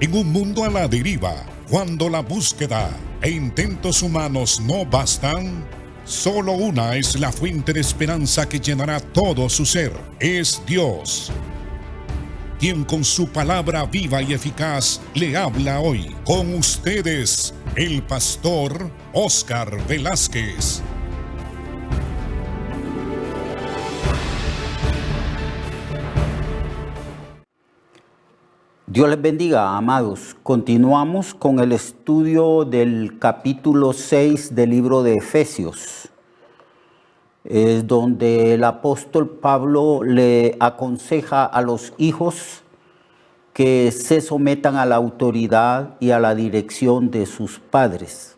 En un mundo a la deriva, cuando la búsqueda e intentos humanos no bastan, solo una es la fuente de esperanza que llenará todo su ser. Es Dios, quien con su palabra viva y eficaz le habla hoy. Con ustedes, el pastor Óscar Velázquez. Dios les bendiga, amados. Continuamos con el estudio del capítulo 6 del libro de Efesios. Es donde el apóstol Pablo le aconseja a los hijos que se sometan a la autoridad y a la dirección de sus padres,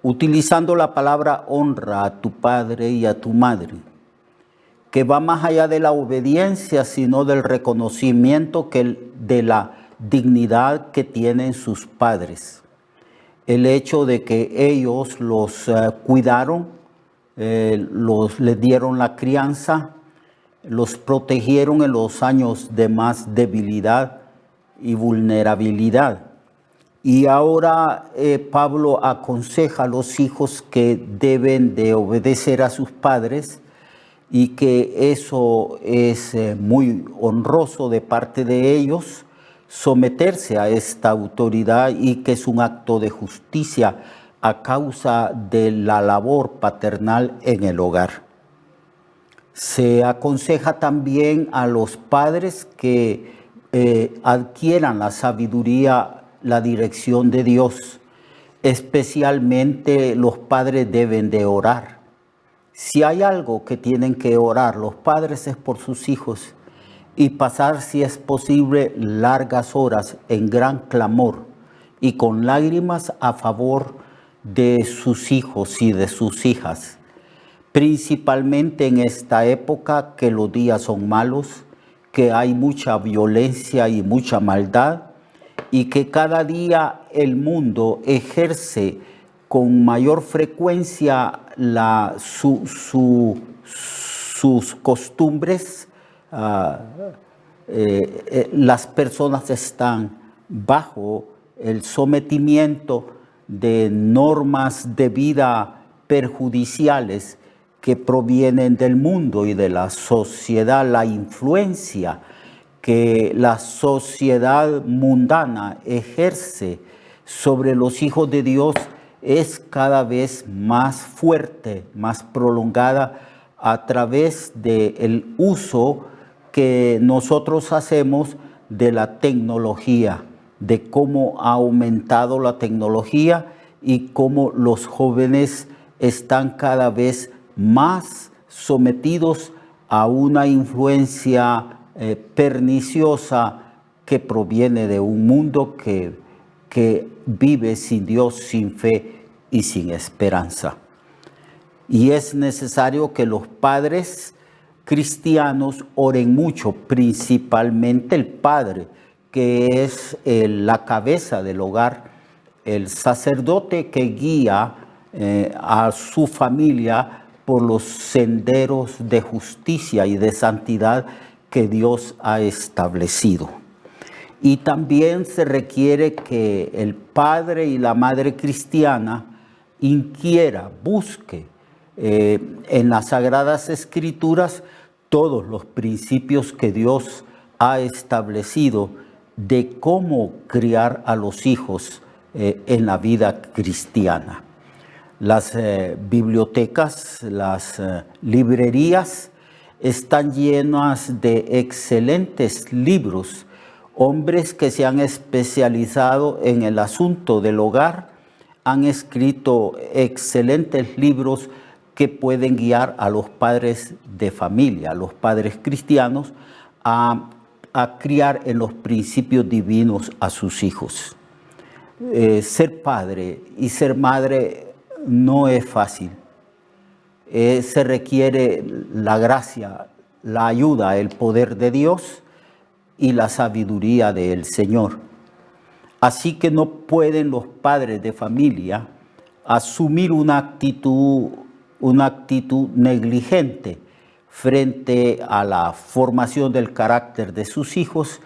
utilizando la palabra honra a tu padre y a tu madre, que va más allá de la obediencia, sino del reconocimiento de la dignidad que tienen sus padres. El hecho de que ellos los cuidaron, les dieron la crianza, los protegieron en los años de más debilidad y vulnerabilidad. Y ahora Pablo aconseja a los hijos que deben de obedecer a sus padres, y que eso es muy honroso de parte de ellos, someterse a esta autoridad, y que es un acto de justicia a causa de la labor paternal en el hogar. Se aconseja también a los padres que adquieran la sabiduría, la dirección de Dios. Especialmente los padres deben de orar. Si hay algo que tienen que orar los padres es por sus hijos, y pasar, si es posible, largas horas en gran clamor y con lágrimas a favor de sus hijos y de sus hijas, principalmente en esta época que los días son malos, que hay mucha violencia y mucha maldad, y que cada día el mundo ejerce con mayor frecuencia sus costumbres. Las personas están bajo el sometimiento de normas de vida perjudiciales que provienen del mundo y de la sociedad. La influencia que la sociedad mundana ejerce sobre los hijos de Dios es cada vez más fuerte, más prolongada, a través del uso que nosotros hacemos de la tecnología, de cómo ha aumentado la tecnología y cómo los jóvenes están cada vez más sometidos a una influencia perniciosa que proviene de un mundo que vive sin Dios, sin fe y sin esperanza. Y es necesario que los padres cristianos oren mucho, principalmente el padre, que es la cabeza del hogar, el sacerdote que guía a su familia por los senderos de justicia y de santidad que Dios ha establecido. Y también se requiere que el padre y la madre cristiana inquiera, busque en las Sagradas Escrituras todos los principios que Dios ha establecido de cómo criar a los hijos en la vida cristiana. Las bibliotecas, las librerías están llenas de excelentes libros. Hombres que se han especializado en el asunto del hogar han escrito excelentes libros que pueden guiar a los padres de familia, a los padres cristianos, a criar en los principios divinos a sus hijos. Ser padre y ser madre no es fácil. Se requiere la gracia, la ayuda, el poder de Dios y la sabiduría del Señor. Así que no pueden los padres de familia asumir una actitud negligente frente a la formación del carácter de sus hijos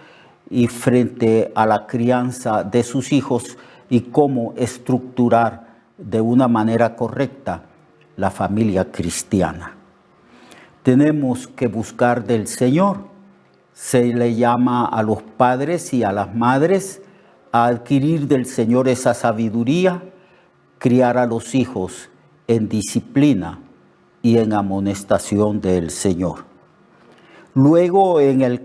y frente a la crianza de sus hijos y cómo estructurar de una manera correcta la familia cristiana. Tenemos que buscar del Señor. Se le llama a los padres y a las madres a adquirir del Señor esa sabiduría, criar a los hijos en disciplina y en amonestación del Señor. Luego en el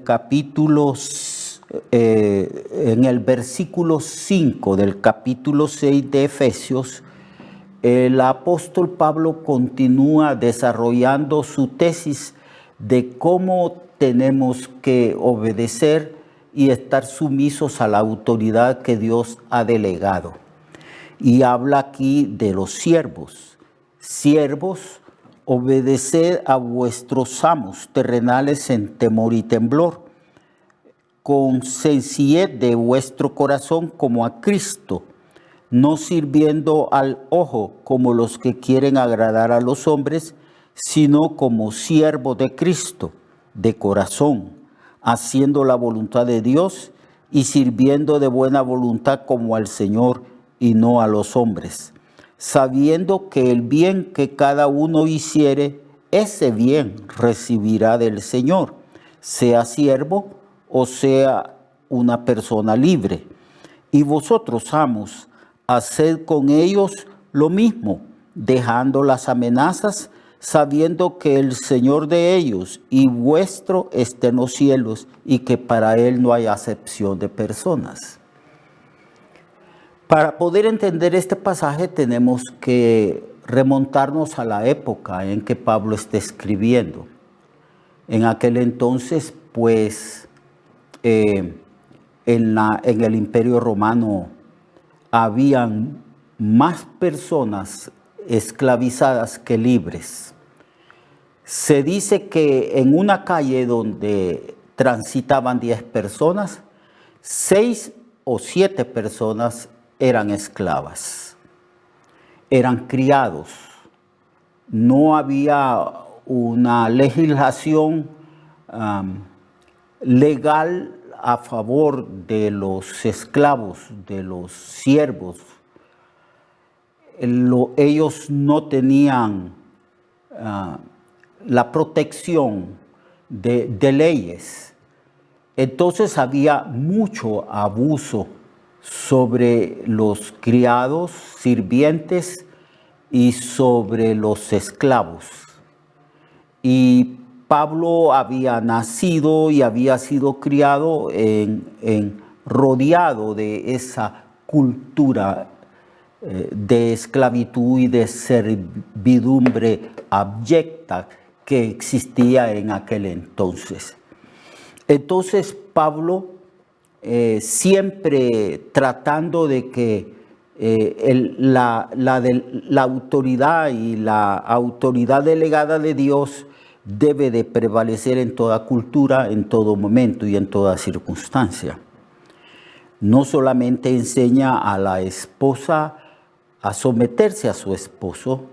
versículo 5 del capítulo 6 de Efesios, el apóstol Pablo continúa desarrollando su tesis de cómo tenemos que obedecer y estar sumisos a la autoridad que Dios ha delegado. Y habla aquí de los siervos. Siervos, obedeced a vuestros amos terrenales en temor y temblor, con sencillez de vuestro corazón como a Cristo, no sirviendo al ojo como los que quieren agradar a los hombres, sino como siervos de Cristo, de corazón, haciendo la voluntad de Dios y sirviendo de buena voluntad como al Señor y no a los hombres, sabiendo que el bien que cada uno hiciere, ese bien recibirá del Señor, sea siervo o sea una persona libre. Y vosotros, amos, haced con ellos lo mismo, dejando las amenazas, sabiendo que el Señor de ellos y vuestro está en los cielos y que para Él no hay acepción de personas. Para poder entender este pasaje tenemos que remontarnos a la época en que Pablo está escribiendo. En aquel entonces, pues, en el Imperio Romano habían más personas esclavizadas que libres. Se dice que en una calle donde transitaban 10 personas, 6 o 7 personas eran esclavas, eran criados. No había una legislación legal a favor de los esclavos, de los siervos. Ellos no tenían la protección de leyes. Entonces había mucho abuso sobre los criados, sirvientes y sobre los esclavos. Y Pablo había nacido y había sido criado rodeado de esa cultura de esclavitud y de servidumbre abyecta que existía en aquel entonces. Entonces Pablo, siempre tratando de que la autoridad y la autoridad delegada de Dios debe de prevalecer en toda cultura, en todo momento y en toda circunstancia. No solamente enseña a la esposa a someterse a su esposo,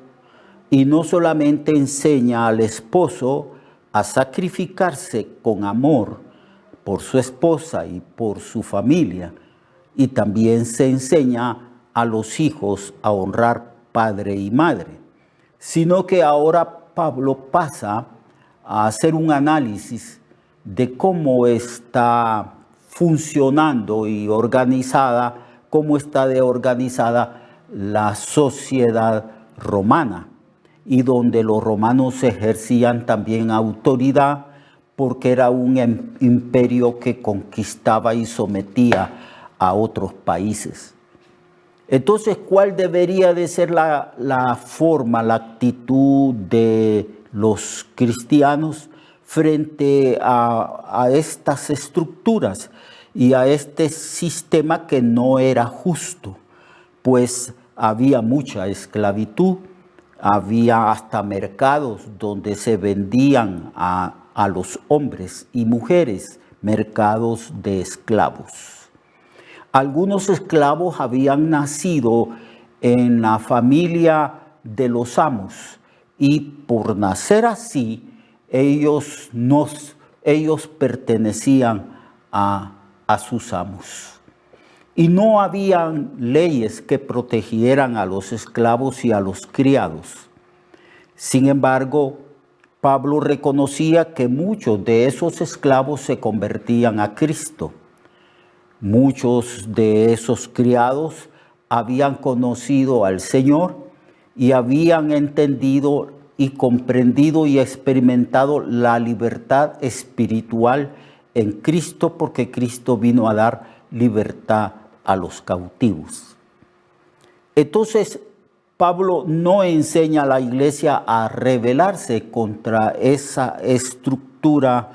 y no solamente enseña al esposo a sacrificarse con amor por su esposa y por su familia, y también se enseña a los hijos a honrar padre y madre, sino que ahora Pablo pasa a hacer un análisis de cómo está funcionando y organizada, cómo está organizada la sociedad romana, y donde los romanos ejercían también autoridad porque era un imperio que conquistaba y sometía a otros países. Entonces, ¿cuál debería de ser la forma, la actitud de los cristianos frente a estas estructuras y a este sistema que no era justo? Pues había mucha esclavitud, había hasta mercados donde se vendían a los hombres y mujeres, mercados de esclavos. Algunos esclavos habían nacido en la familia de los amos y por nacer así, ellos pertenecían a a sus amos. Y no habían leyes que protegieran a los esclavos y a los criados. Sin embargo, Pablo reconocía que muchos de esos esclavos se convertían a Cristo. Muchos de esos criados habían conocido al Señor y habían entendido y comprendido y experimentado la libertad espiritual en Cristo, porque Cristo vino a dar libertad a los cautivos. Entonces, Pablo no enseña a la iglesia a rebelarse contra esa estructura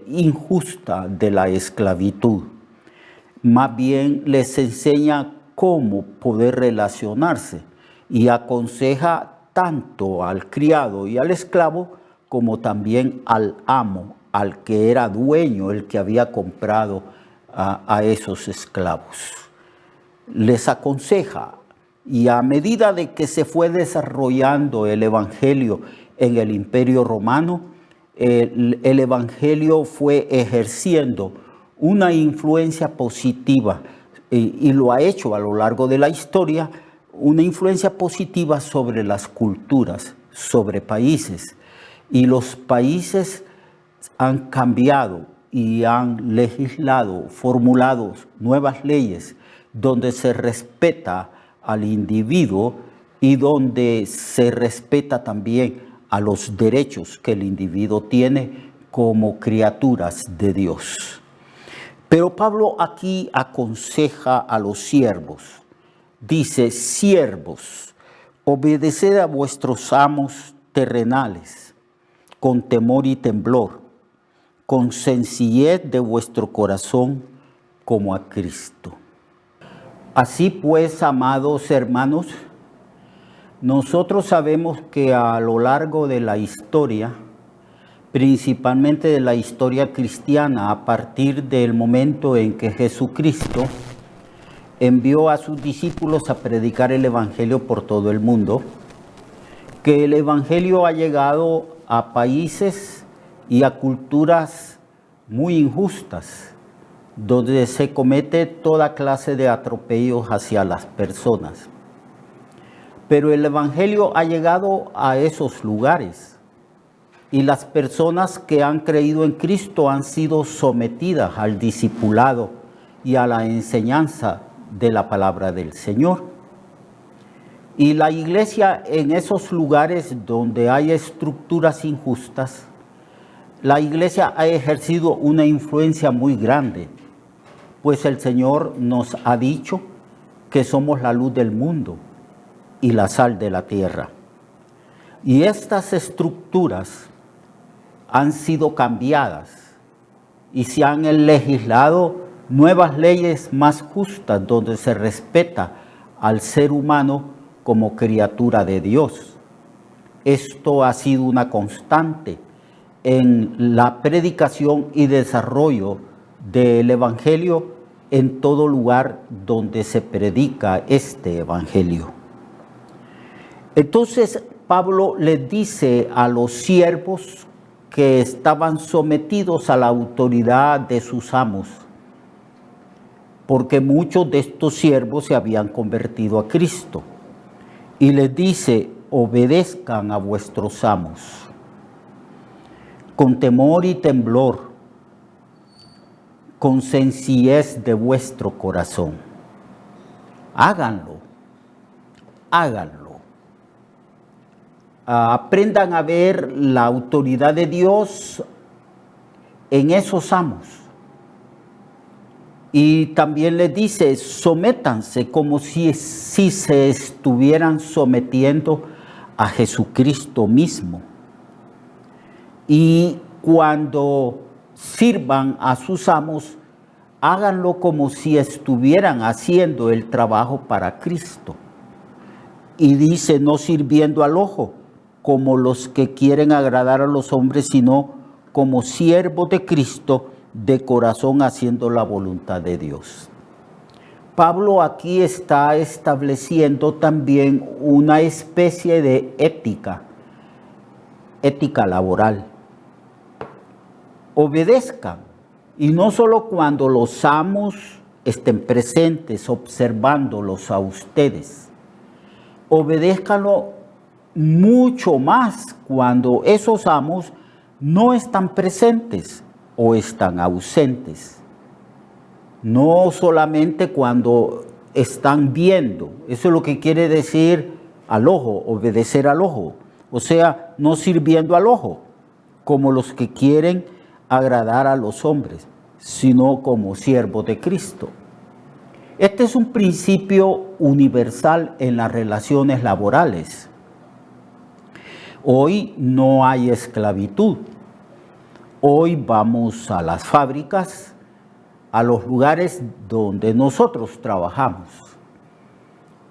injusta de la esclavitud. Más bien les enseña cómo poder relacionarse y aconseja tanto al criado y al esclavo como también al amo, al que era dueño, el que había comprado a esos esclavos. Les aconseja, y a medida de que se fue desarrollando el evangelio en el Imperio Romano, el evangelio fue ejerciendo una influencia positiva y lo ha hecho a lo largo de la historia, una influencia positiva sobre las culturas, sobre países. Y los países han cambiado y han legislado, formulado nuevas leyes donde se respeta al individuo y donde se respeta también a los derechos que el individuo tiene como criaturas de Dios. Pero Pablo aquí aconseja a los siervos. Dice: siervos, obedeced a vuestros amos terrenales con temor y temblor, con sencillez de vuestro corazón como a Cristo. Así pues, amados hermanos, nosotros sabemos que a lo largo de la historia, principalmente de la historia cristiana, a partir del momento en que Jesucristo envió a sus discípulos a predicar el evangelio por todo el mundo, que el evangelio ha llegado a países y a culturas muy injustas, donde se comete toda clase de atropellos hacia las personas. Pero el evangelio ha llegado a esos lugares y las personas que han creído en Cristo han sido sometidas al discipulado y a la enseñanza de la palabra del Señor. Y la iglesia, en esos lugares donde hay estructuras injustas, la iglesia ha ejercido una influencia muy grande, pues el Señor nos ha dicho que somos la luz del mundo y la sal de la tierra. Y estas estructuras han sido cambiadas y se han legislado nuevas leyes más justas donde se respeta al ser humano como criatura de Dios. Esto ha sido una constante en la predicación y desarrollo del evangelio en todo lugar donde se predica este evangelio. Entonces Pablo les dice a los siervos que estaban sometidos a la autoridad de sus amos, porque muchos de estos siervos se habían convertido a Cristo, y les dice: obedezcan a vuestros amos con temor y temblor, con sencillez de vuestro corazón. Háganlo, háganlo. Aprendan a ver la autoridad de Dios en esos amos. Y también les dice: sométanse como si se estuvieran sometiendo a Jesucristo mismo. Y cuando sirvan a sus amos, háganlo como si estuvieran haciendo el trabajo para Cristo. Y dice: no sirviendo al ojo, como los que quieren agradar a los hombres, sino como siervos de Cristo, de corazón, haciendo la voluntad de Dios. Pablo aquí está estableciendo también una especie de ética laboral. Obedezcan Y no solo cuando los amos estén presentes observándolos a ustedes. Obedézcanlo mucho más cuando esos amos no están presentes o están ausentes. No solamente cuando están viendo. Eso es lo que quiere decir al ojo, obedecer al ojo. O sea, no sirviendo al ojo, como los que quieren agradar a los hombres, sino como siervos de Cristo. Este es un principio universal en las relaciones laborales. Hoy no hay esclavitud. Hoy vamos a las fábricas, a los lugares donde nosotros trabajamos.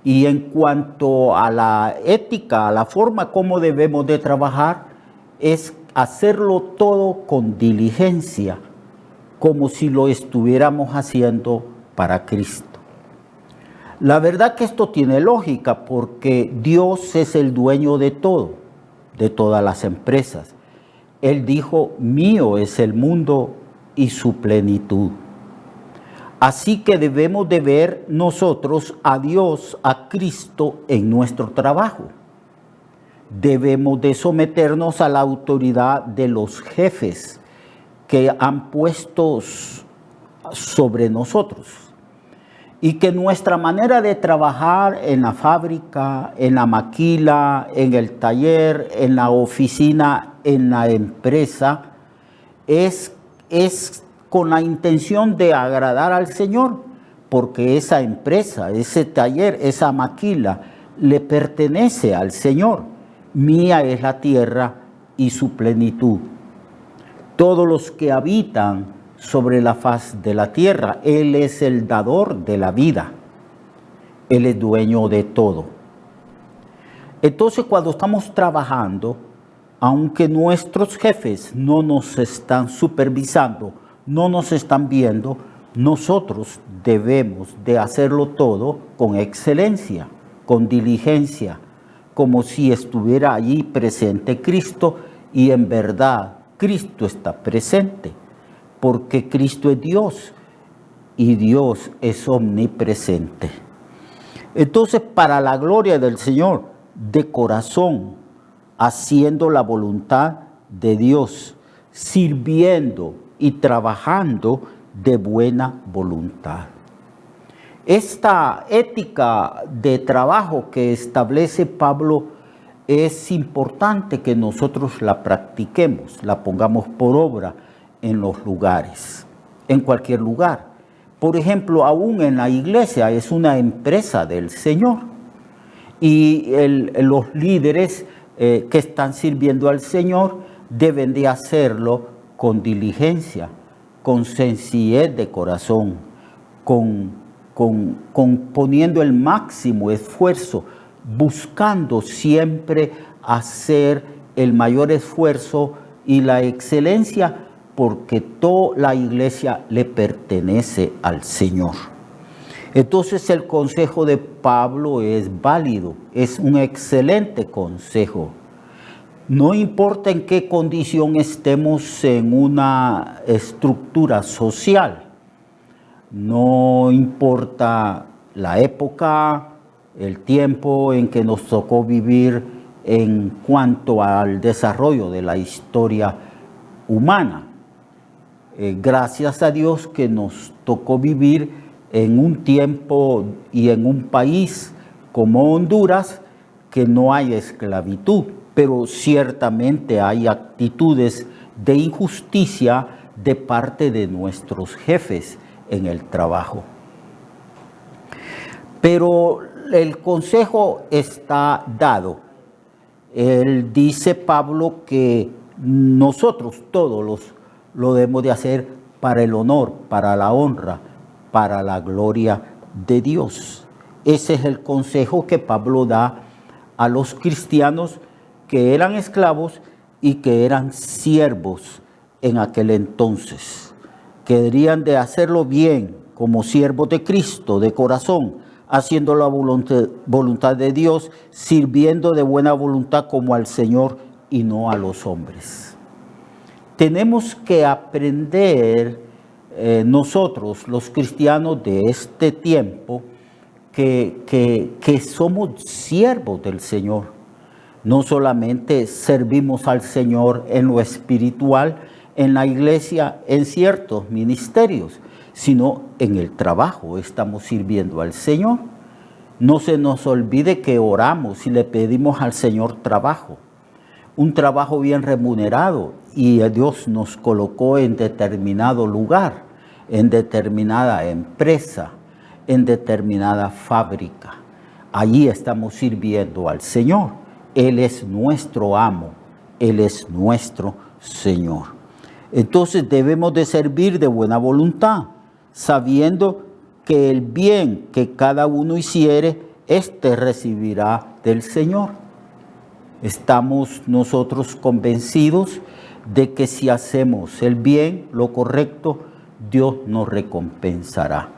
Y en cuanto a la ética, a la forma como debemos de trabajar, es hacerlo todo con diligencia, como si lo estuviéramos haciendo para Cristo. La verdad que esto tiene lógica porque Dios es el dueño de todo, de todas las empresas. Él dijo, mío es el mundo y su plenitud. Así que debemos de ver nosotros a Dios, a Cristo en nuestro trabajo. Debemos de someternos a la autoridad de los jefes que han puesto sobre nosotros. Y que nuestra manera de trabajar en la fábrica, en la maquila, en el taller, en la oficina, en la empresa, es con la intención de agradar al Señor, porque esa empresa, ese taller, esa maquila, le pertenece al Señor. Mía es la tierra y su plenitud. Todos los que habitan sobre la faz de la tierra, Él es el dador de la vida. Él es dueño de todo. Entonces, cuando estamos trabajando, aunque nuestros jefes no nos están supervisando, no nos están viendo, nosotros debemos de hacerlo todo con excelencia, con diligencia, como si estuviera allí presente Cristo, y en verdad Cristo está presente, porque Cristo es Dios y Dios es omnipresente. Entonces, para la gloria del Señor, de corazón, haciendo la voluntad de Dios, sirviendo y trabajando de buena voluntad. Esta ética de trabajo que establece Pablo es importante que nosotros la practiquemos, la pongamos por obra en los lugares, en cualquier lugar. Por ejemplo, aún en la iglesia es una empresa del Señor y los líderes que están sirviendo al Señor deben de hacerlo con diligencia, con sencillez de corazón, poniendo el máximo esfuerzo, buscando siempre hacer el mayor esfuerzo y la excelencia, porque toda la iglesia le pertenece al Señor. Entonces el consejo de Pablo es válido, es un excelente consejo. No importa en qué condición estemos en una estructura social, no importa la época, el tiempo en que nos tocó vivir en cuanto al desarrollo de la historia humana. Gracias a Dios que nos tocó vivir en un tiempo y en un país como Honduras que no hay esclavitud, pero ciertamente hay actitudes de injusticia de parte de nuestros jefes en el trabajo. Pero el consejo está dado. Él dice, Pablo, que nosotros todos lo debemos de hacer para el honor, para la honra, para la gloria de Dios. Ese es el consejo que Pablo da a los cristianos que eran esclavos y que eran siervos en aquel entonces, que deberían de hacerlo bien como siervos de Cristo, de corazón, haciendo la voluntad de Dios, sirviendo de buena voluntad como al Señor y no a los hombres. Tenemos que aprender nosotros, los cristianos de este tiempo, que somos siervos del Señor. No solamente servimos al Señor en lo espiritual, en la iglesia, en ciertos ministerios, sino en el trabajo estamos sirviendo al Señor. No se nos olvide que oramos y le pedimos al Señor trabajo, un trabajo bien remunerado, y Dios nos colocó en determinado lugar, en determinada empresa, en determinada fábrica. Allí estamos sirviendo al Señor. Él es nuestro amo, Él es nuestro Señor. Entonces debemos de servir de buena voluntad, sabiendo que el bien que cada uno hiciere, éste recibirá del Señor. Estamos nosotros convencidos de que si hacemos el bien, lo correcto, Dios nos recompensará.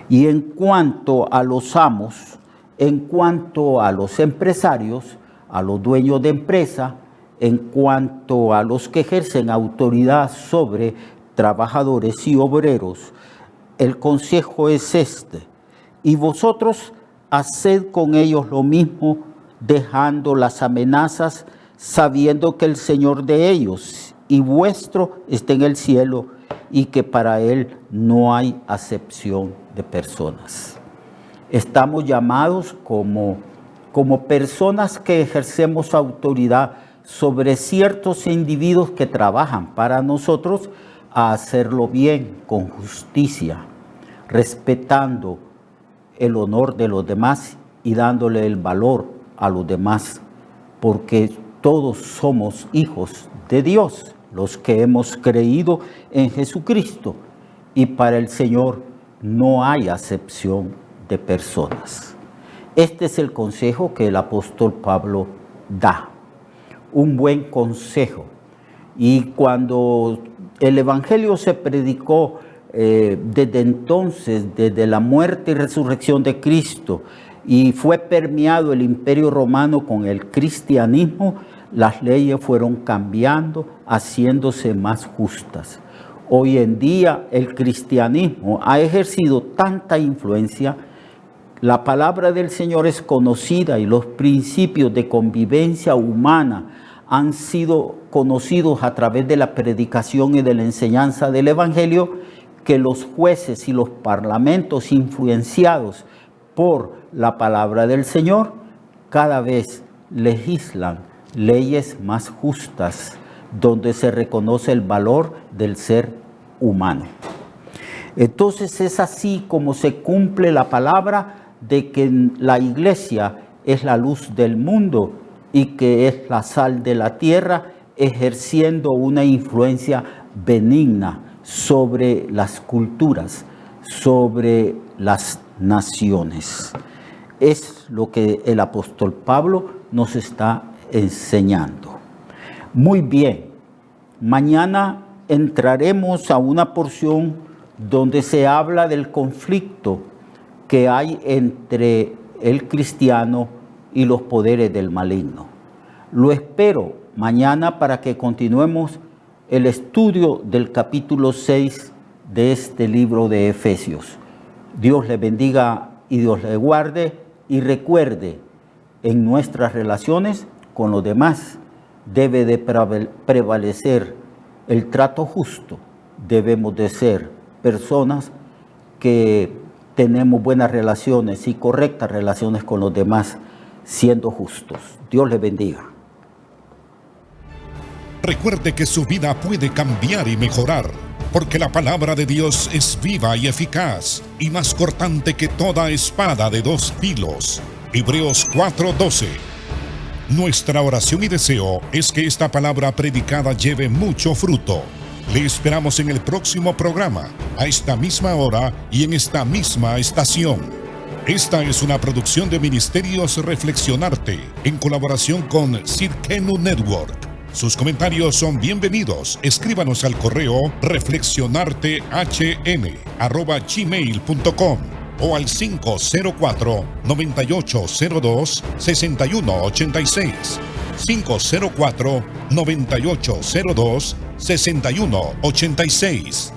Y en cuanto a los amos, en cuanto a los empresarios, a los dueños de empresa, en cuanto a los que ejercen autoridad sobre trabajadores y obreros, el consejo es este: y vosotros haced con ellos lo mismo, dejando las amenazas, sabiendo que el Señor de ellos y vuestro está en el cielo, y que para Él no hay acepción de personas. Estamos llamados como personas que ejercemos autoridad sobre ciertos individuos que trabajan para nosotros, a hacerlo bien, con justicia, respetando el honor de los demás y dándole el valor a los demás, porque todos somos hijos de Dios, los que hemos creído en Jesucristo, y para el Señor no hay acepción de personas. Este es el consejo que el apóstol Pablo da, un buen consejo. Y cuando el evangelio se predicó desde entonces, desde la muerte y resurrección de Cristo, y fue permeado el imperio romano con el cristianismo, las leyes fueron cambiando, haciéndose más justas. Hoy en día el cristianismo ha ejercido tanta influencia, la palabra del Señor es conocida y los principios de convivencia humana han sido conocidos a través de la predicación y de la enseñanza del evangelio, que los jueces y los parlamentos influenciados por la palabra del Señor cada vez legislan leyes más justas, donde se reconoce el valor del ser humano. Entonces es así como se cumple la palabra de que la iglesia es la luz del mundo y que es la sal de la tierra, ejerciendo una influencia benigna sobre las culturas, sobre las naciones. Es lo que el apóstol Pablo nos está enseñando. Muy bien, mañana entraremos a una porción donde se habla del conflicto que hay entre el cristiano y los poderes del maligno. Lo espero mañana para que continuemos el estudio del capítulo 6 de este libro de Efesios. Dios le bendiga y Dios le guarde, y recuerde, en nuestras relaciones con los demás debe de prevalecer el trato justo. Debemos de ser personas que tenemos buenas relaciones y correctas relaciones con los demás, siendo justos. Dios le bendiga. Recuerde que su vida puede cambiar y mejorar, porque la palabra de Dios es viva y eficaz, y más cortante que toda espada de dos filos. Hebreos 4:12. Nuestra oración y deseo es que esta palabra predicada lleve mucho fruto. Le esperamos en el próximo programa, a esta misma hora y en esta misma estación. Esta es una producción de Ministerios Reflexionarte, en colaboración con Sirkenu Network. Sus comentarios son bienvenidos. Escríbanos al correo reflexionartehn@gmail.com o al 504-9802-6186. 504-9802-6186.